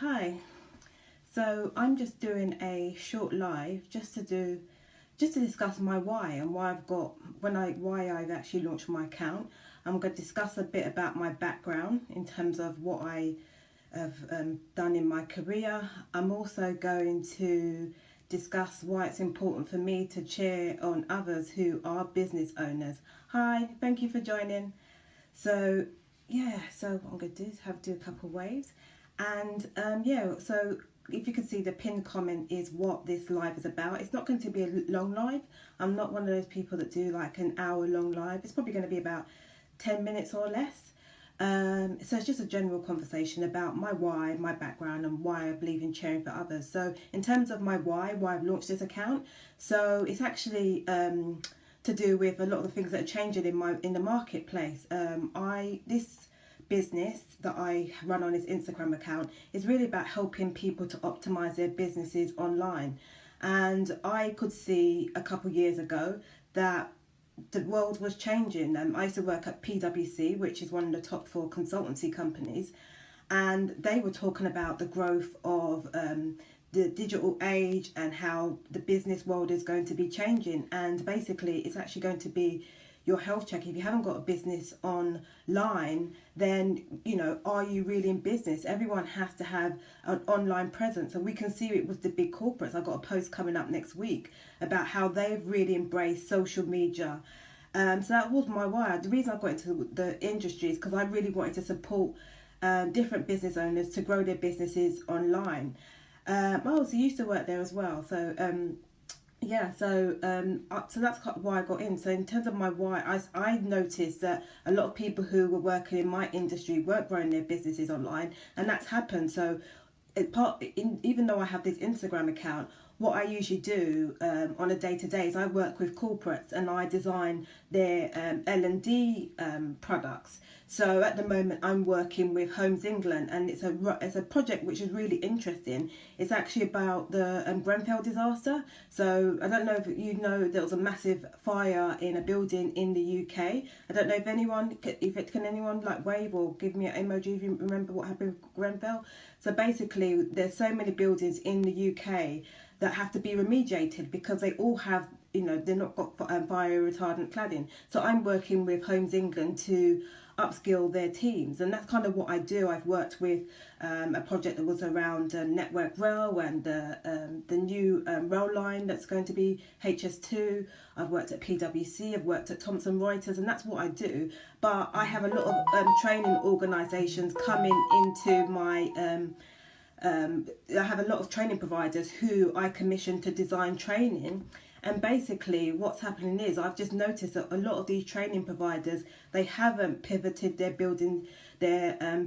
Hi. So I'm just doing a short live just to discuss my why and why I've actually launched my account. I'm going to discuss a bit about my background in terms of what I have done in my career. I'm also going to discuss why it's important for me to cheer on others who are business owners. Hi, thank you for joining. So so what I'm going to do is do a couple of waves. And so if you can see, the pinned comment is what this live is about. It's not going to be a long live. I'm not one of those people that do like an hour long live. It's probably going to be about 10 minutes or less. So it's just a general conversation about my why, my background, and why I believe in sharing for others. So in terms of my why I've launched this account, so it's actually to do with a lot of the things that are changing in the marketplace. This business that I run on this Instagram account is really about helping people to optimize their businesses online. And I could see a couple of years ago that the world was changing. I used to work at PwC, which is one of the top four consultancy companies, and they were talking about the growth of the digital age and how the business world is going to be changing. And basically, it's actually going to be your health check. If you haven't got a business online, then are you really in business? Everyone has to have an online presence, and we can see it with the big corporates. I've got a post coming up next week about how they've really embraced social media. So that was my why. The reason I got into the industry is because I really wanted to support different business owners to grow their businesses online. I also used to work there as well. So that's why I got in. So in terms of my why, I noticed that a lot of people who were working in my industry weren't growing their businesses online, and that's happened. So even though I have this Instagram account, what I usually do on a day-to-day is I work with corporates and I design their L&D products. So at the moment I'm working with Homes England, and it's a project which is really interesting. It's actually about the Grenfell disaster. So I don't know if you know, there was a massive fire in a building in the UK. I don't know if anyone like wave or give me an emoji if you remember what happened with Grenfell. So basically there's so many buildings in the UK that have to be remediated because they all have, they're not got fire retardant cladding. So I'm working with Homes England to upskill their teams, and that's kind of what I do. I've worked with a project that was around Network Rail and the new rail line that's going to be HS2. I've worked at PwC, I've worked at Thomson Reuters, and that's what I do. But I have a lot of training organisations coming into my I have a lot of training providers who I commission to design training. And basically what's happening is I've just noticed that a lot of these training providers, they haven't pivoted their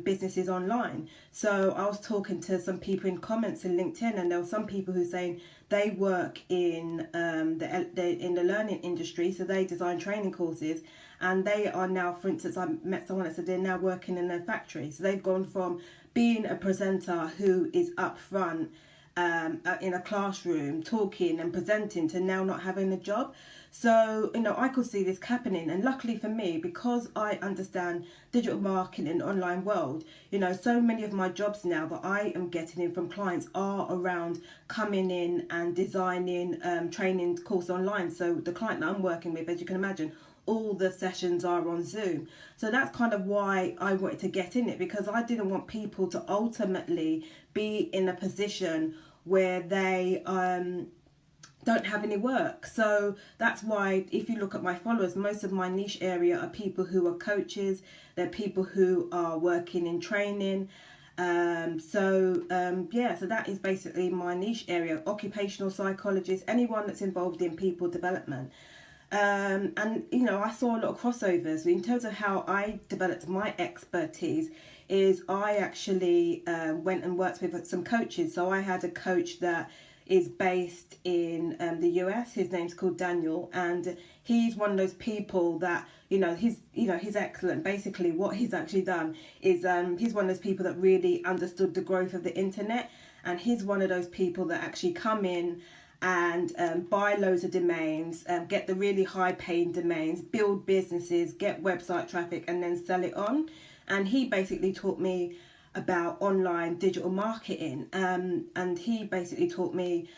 businesses online. So I was talking to some people in comments in LinkedIn, and there were some people who saying they work in the learning industry, so they design training courses, and they are now, for instance, I met someone that said they're now working in a factory. So they've gone from being a presenter who is up front in a classroom talking and presenting to now not having a job. So I could see this happening, and luckily for me, because I understand digital marketing and online world, so many of my jobs now that I am getting in from clients are around coming in and designing training course online. So the client that I'm working with, as you can imagine, all the sessions are on Zoom. So that's kind of why I wanted to get in it, because I didn't want people to ultimately be in a position where they don't have any work. So that's why, if you look at my followers, most of my niche area are people who are coaches, they're people who are working in training. So that is basically my niche area: occupational psychologists, anyone that's involved in people development. And I saw a lot of crossovers in terms of how I developed my expertise. Is I actually went and worked with some coaches. So I had a coach that is based in the US. His name's called Daniel, and he's one of those people that he's excellent. Basically, what he's actually done is he's one of those people that really understood the growth of the internet, and he's one of those people that actually come in and buy loads of domains, get the really high paying domains, build businesses, get website traffic, and then sell it on. And he basically taught me about online digital marketing, and he basically taught me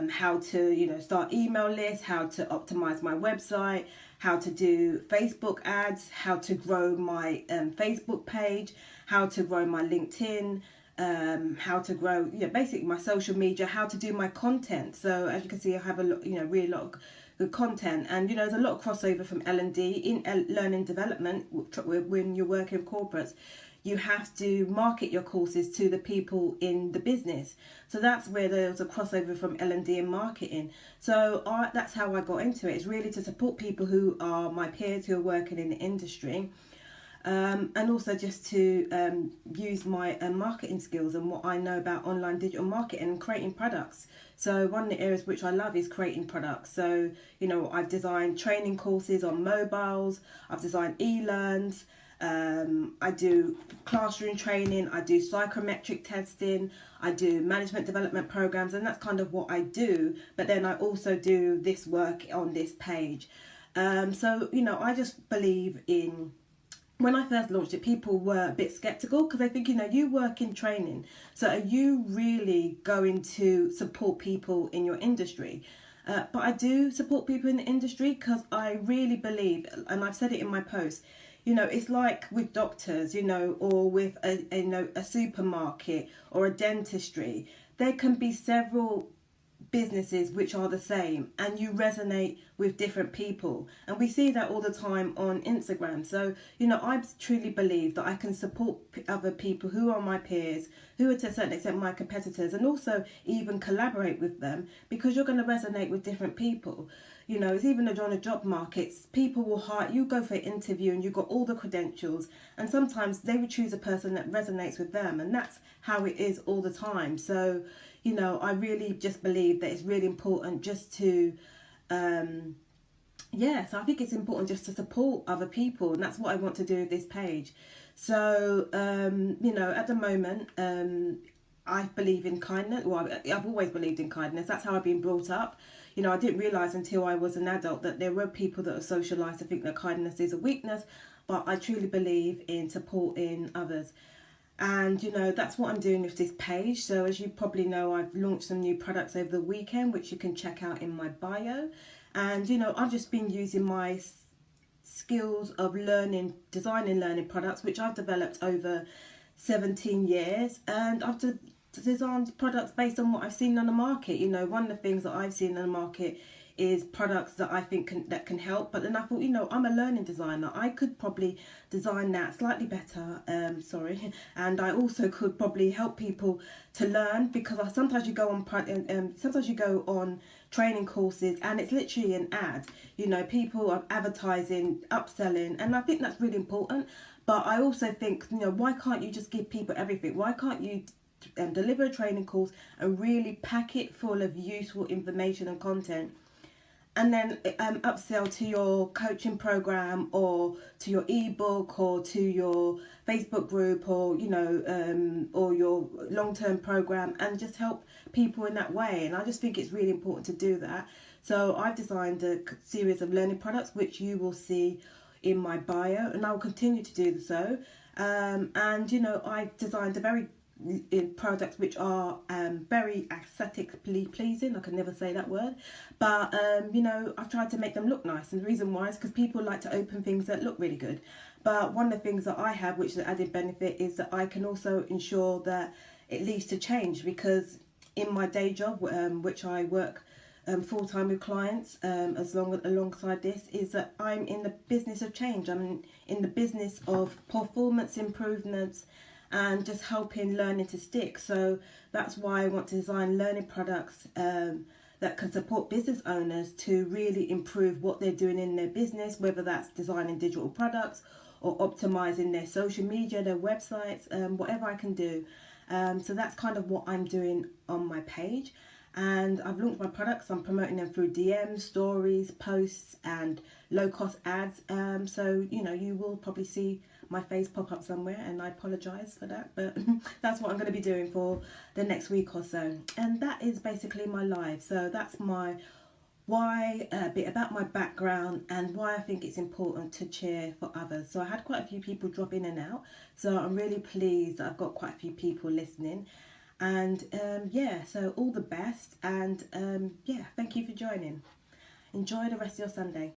how to, start email lists, how to optimize my website, how to do Facebook ads, how to grow my Facebook page, how to grow my LinkedIn, how to grow, basically my social media, how to do my content. So as you can see, I have a lot, really lot of good content, and there's a lot of crossover from L&D in learning development. When you're working with corporates, you have to market your courses to the people in the business. So that's where there's a crossover from L&D and marketing. So that's how I got into it. It's really to support people who are my peers who are working in the industry. And also just to use my marketing skills and what I know about online digital marketing and creating products. So one of the areas which I love is creating products. So, I've designed training courses on mobiles, I've designed e-learns, I do classroom training, I do psychometric testing, I do management development programs, and that's kind of what I do. But then I also do this work on this page. So, I just believe in... When I first launched it, people were a bit skeptical because they think, you work in training, so are you really going to support people in your industry? But I do support people in the industry because I really believe, and I've said it in my post, it's like with doctors, or with a supermarket or a dentistry. There can be several businesses which are the same, and you resonate with different people, and we see that all the time on Instagram. So I truly believe that I can support other people who are my peers, who are to a certain extent my competitors, and also even collaborate with them, because you're going to resonate with different people. It's even on a job market, people will hire you, go for an interview and you've got all the credentials, and sometimes they would choose a person that resonates with them, and that's how it is all the time. So I really just believe that it's really important just to, so I think it's important just to support other people, and that's what I want to do with this page. So, at the moment, I believe in kindness. Well, I've always believed in kindness. That's how I've been brought up. I didn't realise until I was an adult that there were people that are socialised to think that kindness is a weakness, but I truly believe in supporting others. And that's what I'm doing with this page. So as you probably know, I've launched some new products over the weekend, which you can check out in my bio. And I've just been using my skills of designing learning products, which I've developed over 17 years, and I've designed products based on what I've seen on the market. One of the things that I've seen on the market is products that I think can help. But then I thought, I'm a learning designer. I could probably design that slightly better. And I also could probably help people to learn, because sometimes you go on training courses and it's literally an ad. People are advertising, upselling, and I think that's really important. But I also think, why can't you just give people everything? Why can't you deliver a training course and really pack it full of useful information and content, and then upsell to your coaching program, or to your ebook, or to your Facebook group, or or your long-term program, and just help people in that way. And I just think it's really important to do that. So I've designed a series of learning products, which you will see in my bio, and I will continue to do so. And I've designed products which are very aesthetically pleasing. I can never say that word, but I've tried to make them look nice, and the reason why is because people like to open things that look really good. But one of the things that I have, which is an added benefit, is that I can also ensure that it leads to change, because in my day job, which I work full-time with clients, alongside this, is that I'm in the business of change. I'm in the business of performance improvements and just helping learning to stick. So that's why I want to design learning products that can support business owners to really improve what they're doing in their business, whether that's designing digital products or optimizing their social media, their websites, whatever I can do. So that's kind of what I'm doing on my page. And I've launched my products. I'm promoting them through DMs, stories, posts, and low-cost ads. So, you will probably see my face pop up somewhere, and I apologise for that. But that's what I'm going to be doing for the next week or so. And that is basically my life. So that's my why, a bit about my background, and why I think it's important to cheer for others. So I had quite a few people drop in and out, so I'm really pleased that I've got quite a few people listening. And yeah, so all the best, and yeah, thank you for joining. Enjoy the rest of your Sunday.